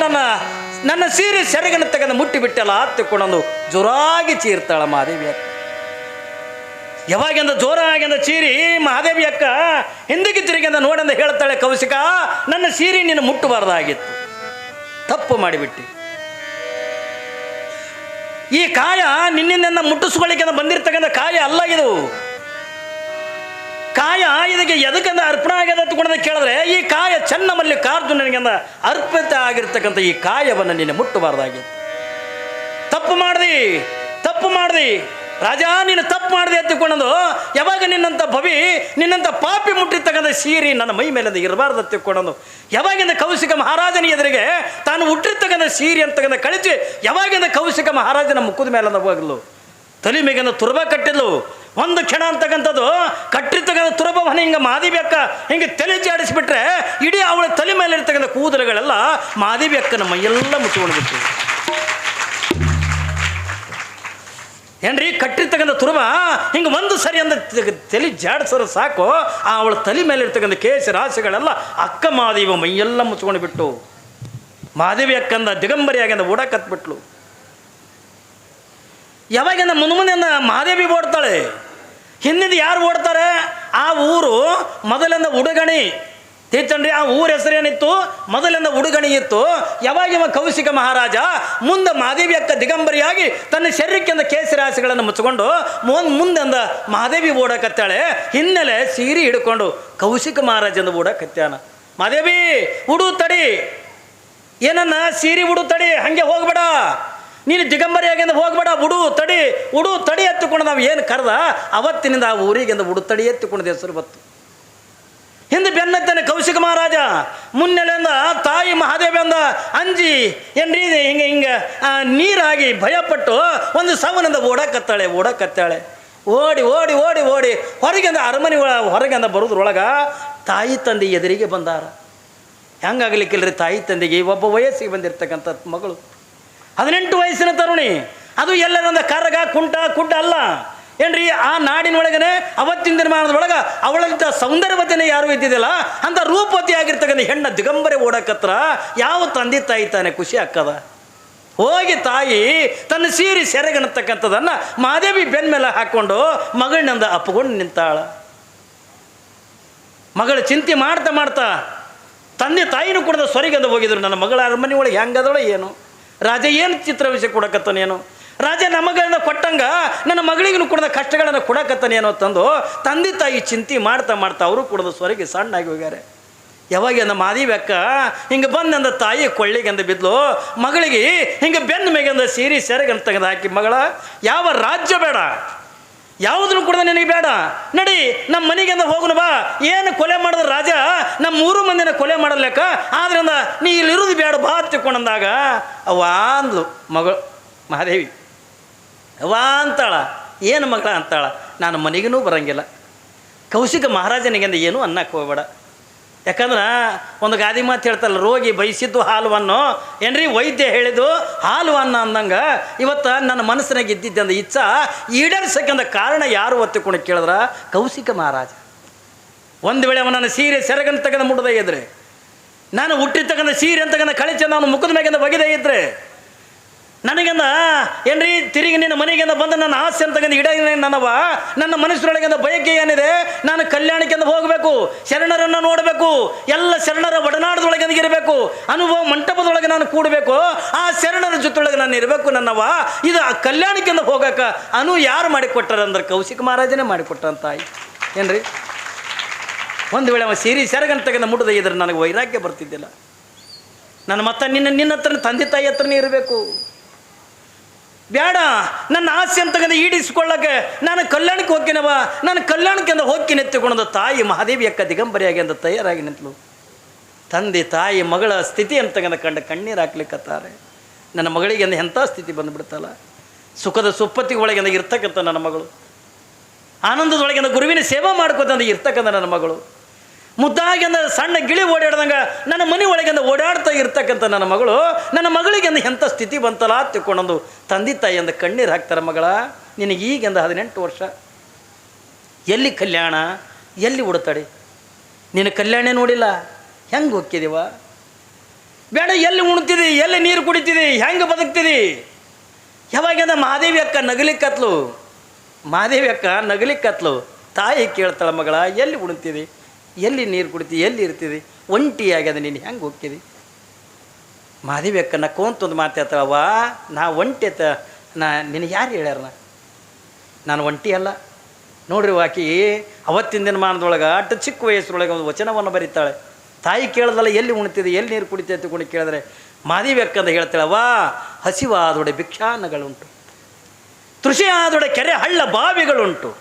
ನನ್ನ ಸೀರೆ ಸೆರಗನ್ನು ತಗೊಂಡು ಮುಟ್ಟಿಬಿಟ್ಟಲ್ಲ ಹತ್ತಿಕೊಂಡು ಜೋರಾಗಿ ಚೀರ್ತಾಳ ಮಹಾದೇವಿ ಅಕ್ಕ. ಯಾವಾಗಿಂದ ಜೋರಾಗಿಂದ ಚೀರಿ ಮಹಾದೇವಿ ಅಕ್ಕ ಹಿಂದಕ್ಕೆ ತಿರುಗಿಂದ ನೋಡಂದ ಹೇಳ್ತಾಳೆ, ಕೌಶಿಕ ನನ್ನ ಸೀರೆ ನೀನು ಮುಟ್ಟಬಾರ್ದಾಗಿತ್ತು, ತಪ್ಪು ಮಾಡಿಬಿಟ್ಟು. ಈ ಕಾಯ ನಿನ್ನಿಂದ ಮುಟ್ಟಿಸ್ಕೊಳ್ಳಿಕ್ಕೆ ಬಂದಿರ್ತಕ್ಕಂಥ ಕಾಯ ಅಲ್ಲ ಇದು. ಕಾಯ ಇದಕ್ಕೆ ಎದಕ್ಕಂದ ಅರ್ಪಣೆ ಆಗ್ಯದ ತಗೊಂಡ ಕೇಳಿದ್ರೆ ಈ ಕಾಯ ಚನ್ನಮಲ್ಲಿಕಾರ್ಜುನನಿಗೆಂದ ಅರ್ಪಿತ ಆಗಿರ್ತಕ್ಕಂಥ ಈ ಕಾಯವನ್ನು ನೀನು ಮುಟ್ಟಬಾರ್ದಾಗಿತ್ತು. ತಪ್ಪು ಮಾಡ್ದಿ ರಾಜ, ನೀನು ತಪ್ಪು ಮಾಡಿದೆ ಎತ್ತಿಕೊಂಡು ಯಾವಾಗ ನಿನ್ನಂಥ ನಿನ್ನಂಥ ಪಾಪಿ ಮುಟ್ಟಿರ್ತಕ್ಕಂಥ ಸೀರೆ ನನ್ನ ಮೈ ಮೇಲೆ ಇರಬಾರ್ದು ಎತ್ತಿಕೊಂಡು ಯಾವಾಗಿಂದ ಕೌಶಿಕ ಮಹಾರಾಜನ ಎದುರಿಗೆ ತಾನು ಹುಟ್ಟಿರ್ತಕ್ಕಂಥ ಸೀರೆ ಅಂತಕ್ಕಂಥ ಕಳಿಸಿ ಯಾವಾಗಿಂದ ಕೌಶಿಕ ಮಹಾರಾಜನ ಮುಖದ ಮೇಲೆ ಹೋಗಲು ತಲೆ ಮೇಗಿಂದ ತುರ್ಬ ಕಟ್ಟಿದ್ಲು. ಒಂದು ಕ್ಷಣ ಅಂತಕ್ಕಂಥದ್ದು ಕಟ್ಟಿರ್ತಕ್ಕಂಥ ತುರಬವನ್ನು ಹಿಂಗೆ ಮಾದಿಬೇಕ ಹಿಂಗೆ ತಲೆ ಜಾಡಿಸ್ಬಿಟ್ರೆ ಇಡೀ ಅವಳ ತಲೆ ಮೇಲೆ ಇರ್ತಕ್ಕಂಥ ಕೂದಲುಗಳೆಲ್ಲ ಮಾದಿಬೇಕನ ಮೈಯೆಲ್ಲ ಮುಚ್ಚಿಕೊಂಡು ಬಿಟ್ಟು. ಏನ್ರಿ ಕಟ್ಟಿರ್ತಕ್ಕಂಥ ತುರುಬ ಹಿಂಗೆ ಒಂದು ಸರಿ ಅಂದ ತಲೆ ಜಾಡಿಸೋರು ಸಾಕು ಅವಳ ತಲೆ ಮೇಲೆ ಇರ್ತಕ್ಕಂಥ ಕೇಶ ರಾಶಿಗಳೆಲ್ಲ ಅಕ್ಕ ಮಾದೇವಿ ಮೈಯೆಲ್ಲ ಮುಚ್ಕೊಂಡು ಬಿಟ್ಟು ಮಾದೇವಿ ಅಕ್ಕಂದ ದಿಗಂಬರಿಯಾಗಿಂದ ಓಡಾಕತ್ಬಿಟ್ಲು. ಯಾವಾಗಿಂದ ಮುಂದೆ ಮಹಾದೇವಿ ಓಡ್ತಾಳೆ, ಹಿಂದಿಂದ ಯಾರು ಓಡ್ತಾರೆ? ಆ ಊರು ಮೊದಲಿಂದ ಉಡುಗಣಿ ತೀರ್ಥಂಡ್ರಿ. ಆ ಊರ ಹೆಸರೇನಿತ್ತು? ಮೊದಲಿಂದ ಉಡುಗಣಿ ಇತ್ತು. ಯಾವಾಗ ಕೌಶಿಕ ಮಹಾರಾಜ ಮುಂದೆ ಮಹಾದೇವಿ ಅಕ್ಕ ದಿಗಂಬರಿಯಾಗಿ ತನ್ನ ಶರೀರಕ್ಕಿಂದ ಕೇಸರಾಶಿಗಳನ್ನು ಮುಚ್ಚಿಕೊಂಡು ಮುಂದೆಂದ ಮಹಾದೇವಿ ಓಡಕತ್ತಾಳೆ. ಹಿನ್ನೆಲೆ ಸೀರೆ ಹಿಡ್ಕೊಂಡು ಕೌಶಿಕ ಮಹಾರಾಜಂದ ಓಡಕತ್ಯಾನ. ಮಹಾದೇವಿ ಉಡು ತಡಿ, ಏನನ್ನ ಸೀರೆ ಉಡು ತಡಿ, ಹಂಗೆ ಹೋಗ್ಬೇಡ, ನೀನು ದಿಗಂಬರಿಯಾಗಿಂದ ಹೋಗ್ಬೇಡ, ಉಡು ತಡಿ ಎತ್ತಿಕೊಂಡು ನಾವು ಏನು ಕರೆದ ಅವತ್ತಿನಿಂದ ಆ ಊರಿಗಿಂದ ಉಡು ತಡಿ ಎತ್ತಿಕೊಂಡು ಹೆಸರು ಬತ್ತು. ಹಿಂದೆ ಬೆನ್ನತ್ತಾನೆ ಕೌಶಿಕ ಮಹಾರಾಜ, ಮುನ್ನೆಲೆಯಿಂದ ತಾಯಿ ಮಹಾದೇವಿ ಅಂದ ಅಂಜಿ ಏನ್ರಿ ಹಿಂಗೆ ನೀರಾಗಿ ಭಯಪಟ್ಟು ಒಂದು ಸವನಿಂದ ಓಡಕತ್ತಾಳೆ. ಓಡಿ ಹೊರಗಿಂದ ಅರಮನೆ ಹೊರಗಿಂದ ಬರೋದ್ರೊಳಗೆ ತಾಯಿ ತಂದೆ ಎದುರಿಗೆ ಬಂದಾರ. ಹೆಂಗಾಗಲಿಕ್ಕಿಲ್ರಿ ತಾಯಿ ತಂದೆಗೆ ಒಬ್ಬ ವಯಸ್ಸಿಗೆ ಬಂದಿರ್ತಕ್ಕಂಥ ಮಗಳು, 18 ವಯಸ್ಸಿನ ತರುಣಿ, ಅದು ಎಲ್ಲರಂದ ಕರಗ ಕುಂಟ ಅಲ್ಲ ಏನ್ರಿ. ಆ ನಾಡಿನೊಳಗನೆ ಅವತ್ತಿನ ದಿನಮಾನದೊಳಗೆ ಅವಳಂಥ ಸೌಂದರ್ಯವತಿನೇ ಯಾರು ಇದ್ದಿದ್ದಿಲ್ಲ, ಅಂತ ರೂಪವತಿ ಆಗಿರ್ತಕ್ಕಂಥ ಹೆಣ್ಣ ದಿಗಂಬರೆ ಓಡಕತ್ರ ಯಾವ ತಂದೆ ತಾಯಿ ತಾನೆ ಖುಷಿ ಆಗ್ತದ. ಹೋಗಿ ತಾಯಿ ತನ್ನ ಸೀರೆ ಸೆರಗನ್ನತಕ್ಕಂಥದ್ದನ್ನು ಮಹಾದೇವಿ ಬೆನ್ನ ಮೇಲೆ ಹಾಕ್ಕೊಂಡು ಮಗಳನ್ನಂದ ಅಪ್ಪಗೊಂಡು ನಿಂತಾಳ. ಮಗಳು ಚಿಂತೆ ಮಾಡ್ತಾ ತಂದೆ ತಾಯಿನೂ ಕೂಡ ಸ್ವರಿಗಂದ ಹೋಗಿದ್ರು. ನನ್ನ ಮಗಳ ಅರಮನೆ ಒಳಗೆ ಹೆಂಗದಳ ಏನು, ರಾಜ ಏನು ಚಿತ್ರ ವಿಷಯ ಕೊಡಕತ್ತಾನೇನು, ರಾಜ ನಮಗಳನ್ನ ಕೊಟ್ಟಂಗ ನನ್ನ ಮಗಳಿಗೂ ಕೂಡ ಕಷ್ಟಗಳನ್ನು ಕೊಡಕತ್ತಾನೇನೋ ತಂದು ತಂದೆ ತಾಯಿ ಚಿಂತೆ ಮಾಡ್ತಾ ಅವರು ಕೂಡ ಸ್ವರಿಗೆ ಸಣ್ಣಾಗಿ ಹೋಗ್ಯಾರೆ. ಯಾವಾಗ ನಮ್ಮ ಮಾದೇವಿ ಅಕ್ಕ ಹಿಂಗೆ ಬಂದಂದ ತಾಯಿ ಕೊಳ್ಳಿಗೆಂದ ಬಿದ್ಲು. ಮಗಳಿಗೆ ಹಿಂಗೆ ಬೆನ್ನ ಮೇಗಂದ ಸೀರೆ ಸೆರಗಂತ ತೆಗೆದು ಹಾಕಿ, ಮಗಳ ಯಾವ ರಾಜ್ಯ ಬೇಡ, ಯಾವುದನ್ನು ಕೂಡ ನಿನಗೆ ಬೇಡ, ನಡಿ ನಮ್ಮ ಮನೆಗೆಂದ ಹೋಗುನು ಬಾ. ಏನು ಕೊಲೆ ಮಾಡಿದ್ರೆ ರಾಜ ನಮ್ಮ 3 ಮಂದಿನ ಕೊಲೆ ಮಾಡಲೇಕ, ಆದ್ರಿಂದ ನೀ ಇಲ್ಲಿರೋದು ಬೇಡ ಬಾ ತಿಳ್ಕೊಂಡಂದಾಗ ಅವ್ವ ಅಂದ್ಲು ಮಗಳು ಮಹಾದೇವಿ. ಅವ್ವ ಅಂತಾಳ, ಏನು ಮಗಳ ಅಂತಾಳ, ನಾನು ಮನೆಗೂ ಬರಂಗಿಲ್ಲ, ಕೌಶಿಕ ಮಹಾರಾಜನಿಗೆಂದ ಏನೂ ಅನ್ನಕ್ಕೆ ಹೋಗ್ಬೇಡ. ಯಾಕಂದ್ರೆ ಒಂದು ಗಾದಿ ಮಾತು ಹೇಳ್ತಲ್ಲ, ರೋಗಿ ಬಯಸಿದ್ದು ಹಾಲುವನ್ನು ಏನ್ರಿ ವೈದ್ಯ ಹೇಳಿದ್ದು ಹಾಲುವನ್ನು ಅಂದಂಗೆ ಇವತ್ತು ನನ್ನ ಮನಸ್ಸಿನಾಗ ಇದ್ದಿದ್ದೆ ಅಂದ ಇಚ್ಛಾ ಈಡೇರಿಸಕ್ಕಂದ ಕಾರಣ ಯಾರು ಒತ್ತಿಕೊಂಡು ಕೇಳಿದ್ರ ಕೌಶಿಕ ಮಹಾರಾಜ. ಒಂದು ವೇಳೆ ಅವನ ಸೀರೆ ಸೆರಗನ್ನು ತೆಗೆದು ಮುಡದೇ ಇದ್ರೆ, ನಾನು ಹುಟ್ಟಿ ತಗೊಂಡ ಸೀರೆ ಅಂತಕ್ಕಂಥ ಕಳಿಚ ನಾನು ಮುಖದ ಮ್ಯಾಗಿಂದ ಬಗೆದೇ ಇದ್ರೆ, ನನಗೆಂದ ಏನ್ರಿ ತಿರುಗಿ ನಿನ್ನ ಮನೆಗೆಂದ ಬಂದು ನನ್ನ ಆಸೆ ಅಂತಕ್ಕಂಥ ಇಡ ನನ್ನವ ನನ್ನ ಮನಸ್ಸಿನೊಳಗಿಂದ ಬಯಕೆ ಏನಿದೆ, ನಾನು ಕಲ್ಯಾಣಕ್ಕೆಂದು ಹೋಗಬೇಕು, ಶರಣರನ್ನು ನೋಡಬೇಕು, ಎಲ್ಲ ಶರಣರ ಒಡನಾಡದೊಳಗೆ ಇರಬೇಕು, ಅನುಭವ ಮಂಟಪದೊಳಗೆ ನಾನು ಕೂಡಬೇಕು, ಆ ಶರಣರ ಜೊತೆಯೊಳಗೆ ನಾನು ಇರಬೇಕು ನನ್ನವ. ಇದು ಆ ಕಲ್ಯಾಣಕ್ಕೆಂದು ಹೋಗಕ್ಕೆ ಯಾರು ಮಾಡಿಕೊಟ್ಟಾರ ಅಂದ್ರೆ ಕೌಶಿಕ ಮಹಾರಾಜನೇ ಮಾಡಿಕೊಟ್ಟ ತಾಯಿ. ಏನ್ರಿ ಒಂದು ವೇಳೆ ಅವ ಸೀರೆ ಸೆರಗನ್ನು ತೆಗೆದು ಮುಟ್ಟದೆ ಇದ್ರೆ ನನಗೆ ವೈರಾಗ್ಯ ಬರ್ತಿದ್ದಿಲ್ಲ. ನಾನು ಮತ್ತೆ ನಿನ್ನ ಹತ್ರ ತಂದೆ ತಾಯಿ ಹತ್ರನೇ ಇರಬೇಕು. ಬೇಡ, ನನ್ನ ಆಸೆ ಅಂತಕ್ಕಂಥ ಈಡಿಸ್ಕೊಳ್ಳೋಕ್ಕೆ ನಾನು ಕಲ್ಯಾಣಕ್ಕೆ ಹೋಗ್ತೀನವ, ನಾನು ಕಲ್ಯಾಣಕ್ಕೆ ಅಂತ ಹೋಗ್ತೀನಿ ಎತ್ತಿಕೊಂಡ ತಾಯಿ ಮಹಾದೇವಿ ಅಕ್ಕ ದಿಗಂಬರಿಯಾಗಿ ಅಂತ ತಯಾರಾಗಿ ನಿಂತಲು. ತಂದೆ ತಾಯಿ ಮಗಳ ಸ್ಥಿತಿ ಅಂತಕ್ಕಂಥ ಕಣ್ಣೀರು ಹಾಕ್ಲಿಕ್ಕತ್ತಾರೆ. ನನ್ನ ಮಗಳಿಗೆ ಅಂದ ಎಂಥ ಸ್ಥಿತಿ ಬಂದುಬಿಡ್ತಲ್ಲ. ಸುಖದ ಸುಪ್ಪತ್ತಿ ಒಳಗಿಂದ ಇರ್ತಕ್ಕಂಥ ನನ್ನ ಮಗಳು, ಆನಂದದೊಳಗಿಂದ ಗುರುವಿನ ಸೇವಾ ಮಾಡ್ಕೋತಂದ ಇರ್ತಕ್ಕಂಥ ನನ್ನ ಮಗಳು, ಮುದ್ದಾಗಿಂದ ಸಣ್ಣ ಗಿಳಿ ಓಡಾಡ್ದಂಗೆ ನನ್ನ ಮನೆ ಒಳಗಿಂದ ಓಡಾಡ್ತಾ ಇರ್ತಕ್ಕಂಥ ನನ್ನ ಮಗಳು, ನನ್ನ ಮಗಳಿಗೆಂದ ಎಂಥ ಸ್ಥಿತಿ ಬಂತಲ್ಲ ತಿಳ್ಕೊಂಡೊಂದು ತಂದೆ ತಾಯಿಯಿಂದ ಕಣ್ಣೀರು ಹಾಕ್ತಾರೆ. ಮಗಳ, ನಿನಗೆ ಈಗಿಂದ 18 ವರ್ಷ, ಎಲ್ಲಿ ಕಲ್ಯಾಣ, ಎಲ್ಲಿ ಉಡ್ತಾಡಿ, ನಿನ್ನ ಕಲ್ಯಾಣ ನೋಡಿಲ್ಲ, ಹೆಂಗೆ ಹೋಗ್ತಿದೀವ? ಬೇಡ, ಎಲ್ಲಿ ಉಣ್ತಿದಿ, ಎಲ್ಲಿ ನೀರು ಕುಡಿತಿದಿ, ಹೆಂಗೆ ಬದುಕ್ತಿದಿ? ಯಾವಾಗಿಂದ ಮಹಾದೇವಿ ಅಕ್ಕ ನಗಲಿಕ್ಕತ್ಲು, ಮಹಾದೇವಿ ಅಕ್ಕ ನಗಲಿಕ್ಕತ್ಲು. ತಾಯಿ ಕೇಳ್ತಾಳ, ಮಗಳ ಎಲ್ಲಿ ಉಣ್ತಿದಿ, ಎಲ್ಲಿ ನೀರು ಕುಡಿತಿ, ಎಲ್ಲಿ ಇರ್ತಿದಿ, ಒಂಟಿಯಾಗ್ಯದ ನೀನು ಹೆಂಗೆ ಹೋಗ್ತಿದಿ? ಮಹಾದೇವಿ ಅಕ್ಕ ನಕ್ಕೊಂತೊಂದು ಮಾತಾಡ್ತಾಳವ್ವ, ನಾ ಒಂಟಿ ಅಂತ ನಿನಗೆ ಯಾರು ಹೇಳ್ಯಾರ? ನಾನು ಒಂಟಿ ಅಲ್ಲ ನೋಡ್ರಿ. ಆಕಿ ಅವತ್ತಿನ ದಿನಮಾನದೊಳಗೆ ಅಷ್ಟು ಚಿಕ್ಕ ವಯಸ್ಸರೊಳಗೆ ಒಂದು ವಚನವನ್ನು ಬರೀತಾಳೆ. ತಾಯಿ ಕೇಳ್ದಲ್ಲ ಎಲ್ಲಿ ಉಣ್ತಿದೆ, ಎಲ್ಲಿ ನೀರು ಕುಡಿತಿ ಅಂತಕೊಂಡು ಕೇಳಿದ್ರೆ ಮಹಾದೇವಿ ಅಕ್ಕಂದ ಹೇಳ್ತಾಳವ್ವ, ಹಸಿವಾದೊಡೆ ಭಿಕ್ಷಾನ್ನಗಳುಂಟು, ತೃಷಿಯಾದೊಡೆ ಕೆರೆ ಹಳ್ಳ ಬಾವಿಗಳುಂಟು,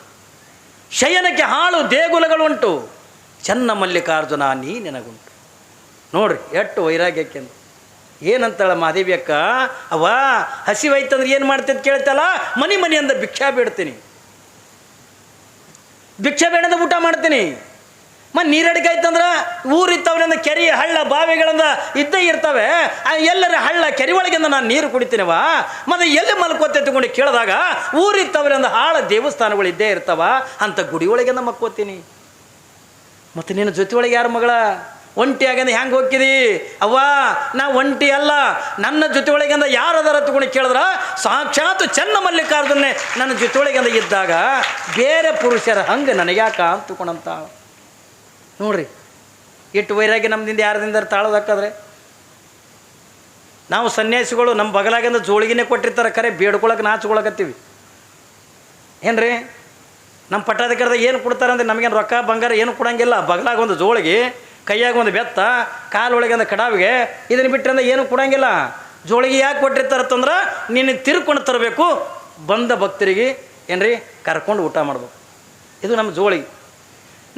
ಶಯನಕ್ಕೆ ಹಾಳು ದೇಗುಲಗಳುಂಟು, ಚನ್ನ ಮಲ್ಲಿಕಾರ್ಜುನ ನೀ ನೆನಗುಂಟು. ನೋಡ್ರಿ ಎಷ್ಟು ವೈರಾಗ್ಯಕ್ಕೆ ಏನಂತಾಳ ಮಹಾದೇವಿ ಅಕ್ಕ. ಅವ್ವ ಹಸಿವೈತಂದ್ರೆ ಏನು ಮಾಡ್ತೀನಿ ಕೇಳ್ತಲ್ಲ, ಮನೆಯಿಂದ ಭಿಕ್ಷಾ ಬೇಡ್ತೀನಿ, ಭಿಕ್ಷಾ ಬೇಡಂದ ಊಟ ಮಾಡ್ತೀನಿ. ಮತ್ತು ನೀರಡಿಕೆ ಆಯ್ತಂದ್ರೆ ಊರಿತ್ತವ್ರಿಂದ ಕೆರೆ ಹಳ್ಳ ಬಾವಿಗಳಿಂದ ಇದ್ದೇ ಇರ್ತವೆ, ಎಲ್ಲರ ಹಳ್ಳ ಕೆರೆ ಒಳಗಿಂದ ನಾನು ನೀರು ಕುಡಿತೀನವ. ಮತ್ತು ಎಲ್ಲಿ ಮಲ್ಕೋತೆ ತಗೊಂಡು ಕೇಳಿದಾಗ ಊರಿತ್ತವ್ರಿಂದ ಹಾಳ ದೇವಸ್ಥಾನಗಳು ಇದ್ದೇ ಇರ್ತಾವ, ಅಂತ ಗುಡಿ ಒಳಗಿಂದ ಮಕ್ಕೋತೀನಿ. ಮತ್ತು ನಿನ್ನ ಜೊತೆ ಒಳಗೆ ಯಾರು ಮಗಳ? ಒಂಟಿ ಆಗಂದ ಹೆಂಗೆ ಹೋಗ್ತಿದಿ? ಅವ್ವ ನಾ ಒಂಟಿ ಅಲ್ಲ, ನನ್ನ ಜೊತೆ ಒಳಗಿಂದ ಯಾರು ಅದರ ತಗೊಂಡು ಕೇಳಿದ್ರೆ ಸಾಕ್ಷಾತ್ ಚನ್ನ ಮಲ್ಲಿಕಾರ್ಜುನೇ ನನ್ನ ಜೊತೆ ಒಳಗಿಂದ ಇದ್ದಾಗ ಬೇರೆ ಪುರುಷರ ಹಂಗೆ ನನಗ್ಯಾಕ ಅಂತಕೊಂಡಂತ. ನೋಡ್ರಿ ಎಷ್ಟು ವೈರಾಗ್ಯ ನಮ್ದಿಂದ ಯಾರದಿಂದ ತಾಳೋದಕ್ಕಾದ್ರೆ. ನಾವು ಸನ್ಯಾಸಿಗಳು ನಮ್ಮ ಬಗಲಾಗಿಂದ ಜೋಳಿಗೆನೇ ಕೊಟ್ಟಿರ್ತಾರೆ, ಖರೆ ಬೇಡ್ಕೊಳಕ್ಕೆ ನಾಚ್ಕೊಳಕತ್ತೀವಿ. ಏನ್ರಿ ನಮ್ಮ ಪಟ್ಟಾಧಿಕಾರದ ಏನು ಕೊಡ್ತಾರೆ ಅಂದರೆ ನಮಗೇನು ರೊಕ್ಕ ಬಂಗಾರ ಏನು ಕೊಡೋಂಗಿಲ್ಲ. ಬಗಲಾಗ ಒಂದು ಜೋಳಿಗೆ, ಕೈಯಾಗ ಒಂದು ಬೆತ್ತ, ಕಾಲೊಳಗೆ ಒಂದು ಕಡಾವಿಗೆ, ಇದನ್ನು ಬಿಟ್ಟರೆ ಏನು ಕೊಡೋಂಗಿಲ್ಲ. ಜೋಳಿಗೆ ಯಾಕೆ ಕೊಟ್ಟಿರ್ತಾರಂತಂದ್ರೆ ನೀನು ತಿರ್ಕೊಂಡು ತರಬೇಕು, ಬಂದ ಭಕ್ತರಿಗೆ ಏನ್ರಿ ಕರ್ಕೊಂಡು ಊಟ ಮಾಡ್ಬೇಕು. ಇದು ನಮ್ಮ ಜೋಳಿಗೆ.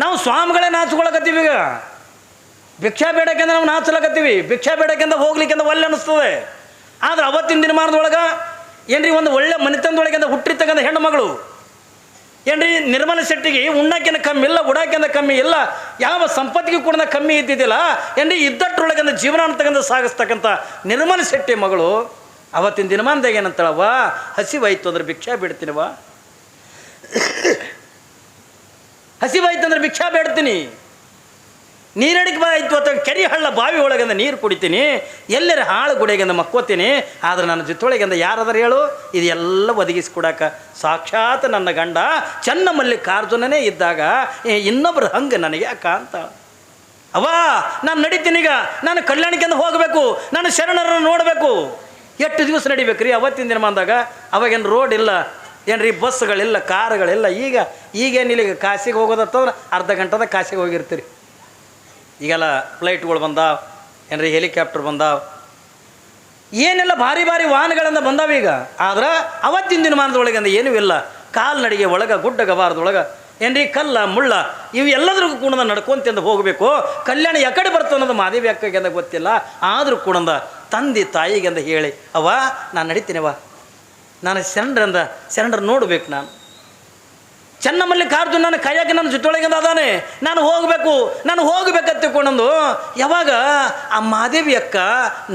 ನಾವು ಸ್ವಾಮಿಗಳೇ ನಾಚ್ಕೊಳಕತ್ತೀವಿ. ಈಗ ಭಿಕ್ಷಾ ಬೇಡಕ್ಕೆಂದ ನಾವು ನಾಚಲಕತ್ತೀವಿ, ಭಿಕ್ಷಾ ಬೇಡಕ್ಕೆಂದ ಹೋಗ್ಲಿಕ್ಕೆಂದ ಒಳ್ಳೆ ಅನ್ನಿಸ್ತದೆ. ಆದರೆ ಅವತ್ತಿನ ದಿನಮಾನದೊಳಗೆ ಏನ್ರಿ ಒಂದು ಒಳ್ಳೆ ಮನೆತನದೊಳಗಿಂದ ಹುಟ್ಟಿರ್ತಕ್ಕಂಥ ಹೆಣ್ಣು ಮಗಳು ಏನ್ರಿ ನಿರ್ಮಲ ಶೆಟ್ಟಿಗೆ ಉಣ್ಣಕ್ಕಿಂತ ಕಮ್ಮಿ ಇಲ್ಲ, ಉಡಾಕಿಂತ ಕಮ್ಮಿ ಇಲ್ಲ, ಯಾವ ಸಂಪತ್ತಿಗೆ ಕೂಡ ಕಮ್ಮಿ ಇದ್ದಿದ್ದಿಲ್ಲ. ಏನ್ರಿ ಇದ್ದಟ್ಟರೊಳಗಿಂದ ಜೀವನ ಅಂತಕ್ಕಂಥ ಸಾಗಿಸ್ತಕ್ಕಂಥ ನಿರ್ಮಲ ಶೆಟ್ಟಿ ಮಗಳು ಅವತ್ತಿನ ದಿನಮಾನದಾಗ ಏನಂತಾಳವ್ವ, ಹಸಿವಾಯ್ತು ಅಂದ್ರೆ ಭಿಕ್ಷಾ ಬೇಡ್ತೀನವ, ಹಸಿವಾಯ್ತು ಅಂದ್ರೆ ಭಿಕ್ಷಾ ಬೇಡ್ತೀನಿ, ನೀರಡಿಕೆ ಆಯಿತು ಅಥವಾ ಕೆರೆ ಹಳ್ಳ ಬಾವಿ ಒಳಗಿಂದ ನೀರು ಕುಡಿತೀನಿ, ಎಲ್ಲರ ಹಾಳು ಗುಡಿಗಿಂದ ಮಕ್ಕೋತೀನಿ. ಆದರೆ ನನ್ನ ಜೊತೆಯೊಳಗಿಂದ ಯಾರಾದರೂ ಹೇಳು, ಇದೆಲ್ಲ ಒದಗಿಸ್ಕೊಡಾಕ ಸಾಕ್ಷಾತ್ ನನ್ನ ಗಂಡ ಚನ್ನ ಮಲ್ಲಿಕಾರ್ಜುನನೇ ಇದ್ದಾಗ ಇನ್ನೊಬ್ರು ಹಂಗೆ ನನಗೆ ಯಾಕ ಅಂತ. ಅವ್ವ ನಾನು ನಡಿತೀನಿ, ಈಗ ನಾನು ಕಲ್ಯಾಣಕ್ಕೆಂದು ಹೋಗಬೇಕು, ನಾನು ಶರಣರನ್ನು ನೋಡಬೇಕು. ಎಷ್ಟು ದಿವಸ ನಡಿಬೇಕು ರೀ? ಅವತ್ತಿನ ದಿನ ಬಂದಾಗ ಅವಾಗೇನು ರೋಡ್ ಇಲ್ಲ, ಏನ್ರಿ ಬಸ್ಗಳಿಲ್ಲ, ಕಾರುಗಳಿಲ್ಲ. ಈಗೇನಿಲ್ಲ, ಈಗ ಕಾಶಿಗೆ ಹೋಗೋದತ್ತಂದ್ರೆ ಅರ್ಧ ಗಂಟೆದಾಗ ಕಾಶಿಗೆ ಹೋಗಿರ್ತೀರಿ. ಈಗೆಲ್ಲ ಫ್ಲೈಟ್ಗಳು ಬಂದಾವ, ಏನ್ರಿ ಹೆಲಿಕಾಪ್ಟರ್ ಬಂದಾವ, ಏನೆಲ್ಲ ಭಾರಿ ಭಾರಿ ವಾಹನಗಳಿಂದ ಬಂದಾವ ಈಗ. ಆದ್ರೆ ಅವತ್ತಿನ ದಿನಮಾನದೊಳಗಿಂದ ಏನೂ ಇಲ್ಲ. ಕಾಲ್ನಡಿಗೆ ಒಳಗೆ ಗುಡ್ಡ ಗವಾರದೊಳಗೆ ಏನ್ರಿ ಕಲ್ಲ ಮುಳ್ಳ ಇವು ಎಲ್ಲದ್ರಿಗೂ ಕೂಡ ನಡ್ಕೊಂತಿಂದ ಹೋಗಬೇಕು. ಕಲ್ಯಾಣ ಯಾಕಡೆ ಬರ್ತದೆ ಅನ್ನೋದು ಮಹಾದೇವಿ ಅಕ್ಕಗೆ ಅಂದ ಗೊತ್ತಿಲ್ಲ. ಆದರೂ ಕೂಡ ತಂದೆ ತಾಯಿಗೆಂದ ಹೇಳಿ, ಅವ್ವ ನಾನು ನಡಿತೀನವ್ವ, ನಾನು ಶರಣರ ನೋಡ್ಬೇಕು, ಚನ್ನ ಮಲ್ಲಿಕಾರ್ಜುನ ನನ್ನ ಕೈಯಾಗಿ ನನ್ನ ಜೊತೆಯೊಳಗಿಂದ ಅದಾನೆ, ನಾನು ಹೋಗ್ಬೇಕಂತ ತಿಳ್ಕೊಂಡಂದು ಯಾವಾಗ ಆ ಮಹಾದೇವಿ ಅಕ್ಕ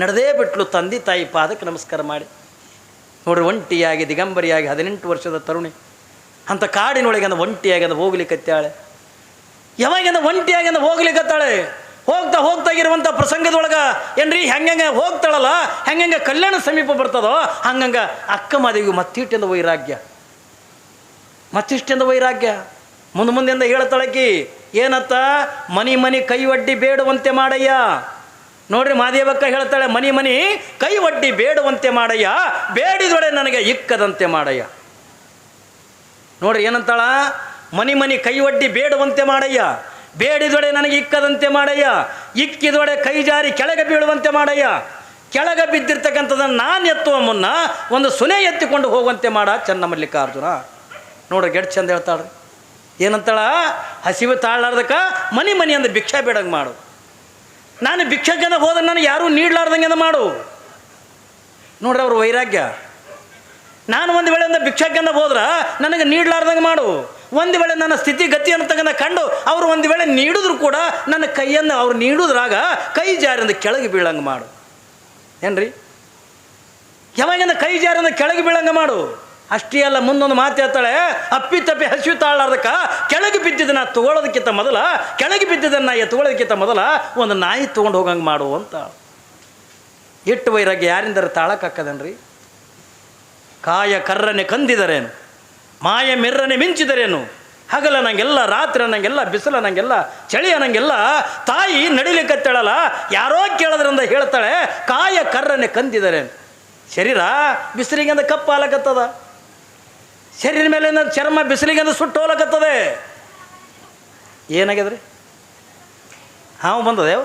ನಡೆದೇ ಬಿಟ್ಲು ತಂದೆ ತಾಯಿ ಪಾದಕ್ಕೆ ನಮಸ್ಕಾರ ಮಾಡಿ. ನೋಡ್ರಿ ಒಂಟಿಯಾಗಿ ದಿಗಂಬರಿಯಾಗಿ 18 ವರ್ಷದ ತರುಣಿ ಅಂತ ಕಾಡಿನೊಳಗಿಂದ ಒಂಟಿಯಾಗಿ ಹೋಗ್ಲಿಕ್ಕತ್ತಾಳೆ. ಯಾವಾಗಿಂದ ಒಂಟಿಯಾಗಿಂದ ಹೋಗ್ಲಿಕ್ಕತ್ತಾಳೆ. ಹೋಗ್ತಾ ಹೋಗ್ತಾಗಿರುವಂಥ ಪ್ರಸಂಗದೊಳಗೆ ಏನ್ರಿ ಹೆಂಗೆ ಹೋಗ್ತಾಳಲ್ಲ, ಹೆಂಗೆ ಕಲ್ಯಾಣ ಸಮೀಪ ಬರ್ತದೋ ಹಂಗಂಗೆ ಅಕ್ಕ ಮಾದಿಗೂ ಮತ್ತಿಷ್ಟಿಂದ ವೈರಾಗ್ಯ, ಮತ್ತಿಷ್ಟಿಂದ ವೈರಾಗ್ಯ. ಮುಂದಿಂದ ಹೇಳ್ತಾಳಕಿ ಏನತ್ತ, ಮನಿ ಕೈ ಒಡ್ಡಿ ಬೇಡುವಂತೆ ಮಾಡಯ್ಯ. ನೋಡ್ರಿ ಮಾದೇವಕ್ಕ ಹೇಳ್ತಾಳೆ, ಮನಿ ಕೈ ಒಡ್ಡಿ ಬೇಡುವಂತೆ ಮಾಡಯ್ಯ, ಬೇಡಿದೊಡೆ ನನಗೆ ಇಕ್ಕದಂತೆ ಮಾಡಯ್ಯ. ನೋಡ್ರಿ ಏನಂತಾಳ, ಮನಿ ಕೈ ಒಡ್ಡಿ ಬೇಡುವಂತೆ ಮಾಡಯ್ಯ, ಬೇಡಿದೊಡೆ ನನಗೆ ಇಕ್ಕದಂತೆ ಮಾಡಯ್ಯ, ಇಕ್ಕಿದೊಡೆ ಕೈ ಜಾರಿ ಕೆಳಗೆ ಬೀಳುವಂತೆ ಮಾಡಯ್ಯ. ಕೆಳಗೆ ಬಿದ್ದಿರ್ತಕ್ಕಂಥದ್ದನ್ನು ನಾನು ಎತ್ತುವ ಮುನ್ನ ಒಂದು ಸುನೆ ಎತ್ತಿಕೊಂಡು ಹೋಗುವಂತೆ ಮಾಡ ಚೆನ್ನಮಲ್ಲಿಕಾರ್ಜುನ. ನೋಡ್ರಿ ಗೆಟ್ ಚಂದ ಹೇಳ್ತಾಳ್ರಿ. ಏನಂತಾಳ, ಹಸಿವು ತಾಳಾರ್ದಕ್ಕ ಮನಿ ಅಂದ ಭಿಕ್ಷೆ ಬೇಡಂಗೆ ಮಾಡು. ನಾನು ಭಿಕ್ಷೆಗೆ ಹೋದ್ರೆ ನನಗೆ ಯಾರೂ ನೀಡ್ಲಾರ್ದಂಗೆ ಮಾಡು. ನೋಡ್ರಿ ಅವ್ರ ವೈರಾಗ್ಯ. ನಾನು ಒಂದು ವೇಳೆ ಭಿಕ್ಷೆಗೆ ಹೋದ್ರೆ ನನಗೆ ನೀಡ್ಲಾರ್ದಂಗೆ ಮಾಡು. ಒಂದು ವೇಳೆ ನನ್ನ ಸ್ಥಿತಿಗತಿಯನ್ನು ತಗೊಂಡ ಕಂಡು ಅವರು ಒಂದು ವೇಳೆ ನೀಡಿದ್ರು ಕೂಡ ನನ್ನ ಕೈಯನ್ನು ಅವ್ರು ನೀಡುದ್ರಾಗ ಕೈ ಜಾರಿಂದ ಕೆಳಗೆ ಬೀಳಂಗೆ ಮಾಡು. ಏನ್ರಿ, ಯಾವಾಗಿಂದ ಕೈ ಜಾರಿಂದ ಕೆಳಗೆ ಬೀಳಂಗೆ ಮಾಡು. ಅಷ್ಟೇ ಅಲ್ಲ, ಮುಂದೊಂದು ಮಾತು ಹೇಳ್ತಾಳೆ, ಅಪ್ಪಿತಪ್ಪಿ ಹಸಿವು ತಾಳಾರ್ದಕ್ಕ ಕೆಳಗೆ ಬಿದ್ದಿದ್ದನ್ನು ತೊಗೊಳೋದಕ್ಕಿಂತ ಮೊದಲ, ಕೆಳಗೆ ಬಿದ್ದಿದ್ದನ್ನು ತೊಗೊಳೋದಕ್ಕಿಂತ ಮೊದಲ ಒಂದು ನಾಯಿ ತೊಗೊಂಡು ಹೋಗಂಗೆ ಮಾಡು ಅಂತ. ಇಟ್ಟು ವೈರಾಗ್ಯ ಯಾರಿಂದರ ತಾಳಕ್ಕಾಕ್ಕದನ್ರಿ. ಕಾಯ ಕರ್ರನೆ ಕಂದಿದರೇನು, ಮಾಯ ಮಿರ್ರನೆ ಮಿಂಚಿದರೇನು, ಹಗಲ ನಂಗೆಲ್ಲ, ರಾತ್ರಿ ನಂಗೆಲ್ಲ, ಬಿಸಿಲ ನಂಗೆಲ್ಲ, ಚಳಿಯ ನಂಗೆಲ್ಲ, ತಾಯಿ ನಡಿಲಿಕ್ಕತ್ತೇಳಲ್ಲ, ಯಾರೋ ಕೇಳೋದ್ರಿಂದ ಹೇಳ್ತಾಳೆ ಕಾಯ ಕರ್ರನೆ ಕಂದಿದರೇನು. ಶರೀರ ಬಿಸಿಲಿಗೆಂದ ಕಪ್ಪು ಹಾಲಕತ್ತದ, ಶರೀರ ಮೇಲೆ ಚರ್ಮ ಬಿಸಿಲಿಗೆಂದ ಸುಟ್ಟು ಹೋಲಕತ್ತದೆ. ಏನಾಗ್ಯದ್ರಿ? ಹಾವು ಬಂದದೇವು